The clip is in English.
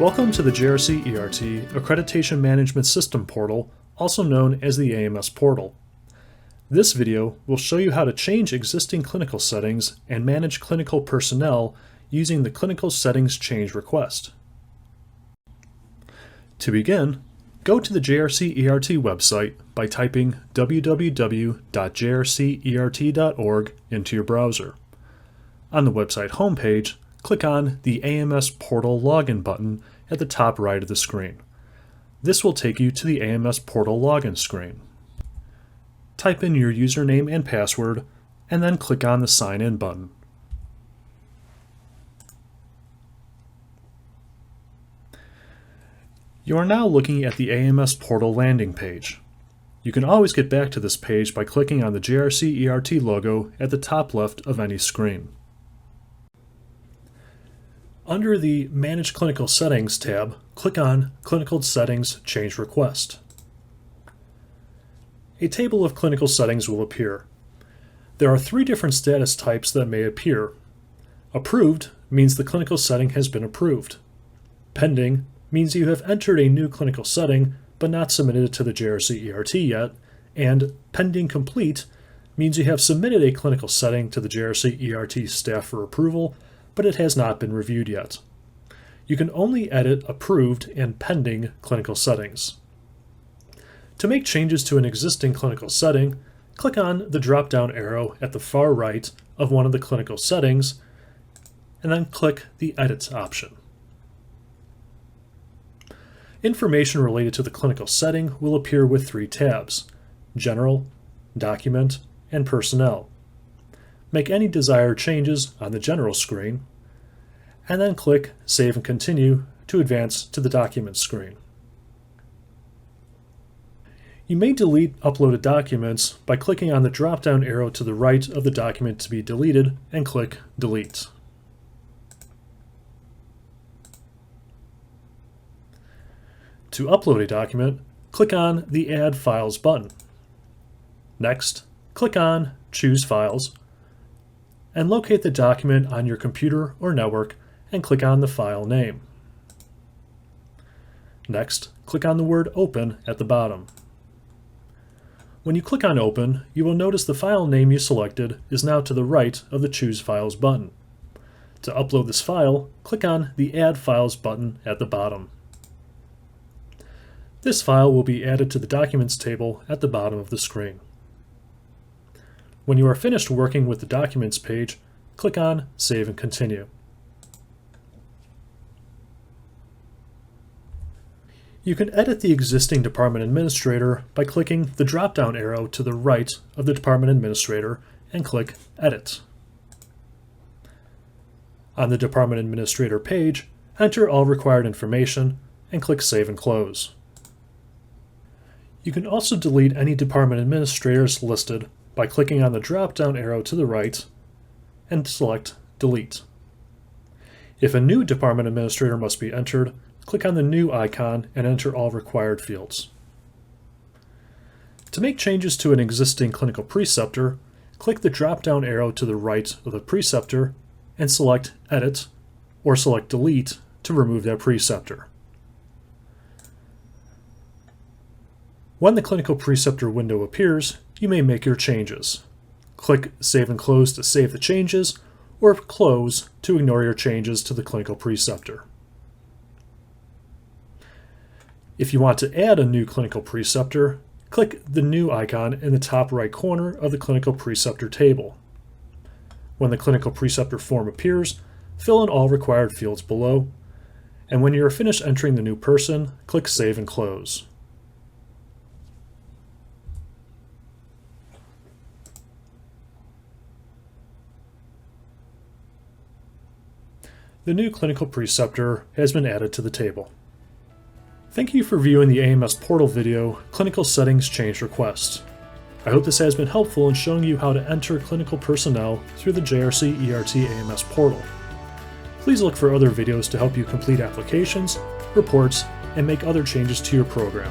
Welcome to the JRCERT Accreditation Management System portal, also known as the AMS portal. This video will show you how to change existing clinical settings and manage clinical personnel using the Clinical Settings Change request. To begin, go to the JRCERT website by typing www.jrcert.org into your browser. On the website homepage, click on the AMS Portal Login button at the top right of the screen. This will take you to the AMS Portal Login screen. Type in your username and password, and then click on the Sign In button. You are now looking at the AMS Portal landing page. You can always get back to this page by clicking on the JRCERT logo at the top left of any screen. Under the Manage Clinical Settings tab, click on Clinical Settings Change Request. A table of clinical settings will appear. There are three different status types that may appear. Approved means the clinical setting has been approved. Pending means you have entered a new clinical setting but not submitted it to the JRCERT yet, and Pending Complete means you have submitted a clinical setting to the JRCERT staff for approval, but it has not been reviewed yet. You can only edit approved and pending clinical settings. To make changes to an existing clinical setting, click on the drop-down arrow at the far right of one of the clinical settings, and then click the Edit option. Information related to the clinical setting will appear with three tabs: General, Document, and Personnel. Make any desired changes on the General screen, and then click Save and Continue to advance to the Document screen. You may delete uploaded documents by clicking on the drop-down arrow to the right of the document to be deleted and click Delete. To upload a document, click on the Add Files button. Next, click on Choose Files, and locate the document on your computer or network and click on the file name. Next, click on the word Open at the bottom. When you click on Open, you will notice the file name you selected is now to the right of the Choose Files button. To upload this file, click on the Add Files button at the bottom. This file will be added to the Documents table at the bottom of the screen. When you are finished working with the Documents page, click on Save and Continue. You can edit the existing department administrator by clicking the drop-down arrow to the right of the department administrator and click Edit. On the department administrator page, enter all required information and click Save and Close. You can also delete any department administrators listed by clicking on the drop-down arrow to the right and select Delete. If a new department administrator must be entered, click on the New icon and enter all required fields. To make changes to an existing clinical preceptor, click the drop-down arrow to the right of the preceptor and select Edit or select Delete to remove that preceptor. When the Clinical Preceptor window appears, you may make your changes. Click Save and Close to save the changes, or Close to ignore your changes to the Clinical Preceptor. If you want to add a new Clinical Preceptor, click the New icon in the top right corner of the Clinical Preceptor table. When the Clinical Preceptor form appears, fill in all required fields below, and when you are finished entering the new person, click Save and Close. The new Clinical Preceptor has been added to the table. Thank you for viewing the AMS portal video, Clinical Settings Change Request. I hope this has been helpful in showing you how to enter clinical personnel through the JRCERT AMS portal. Please look for other videos to help you complete applications, reports, and make other changes to your program.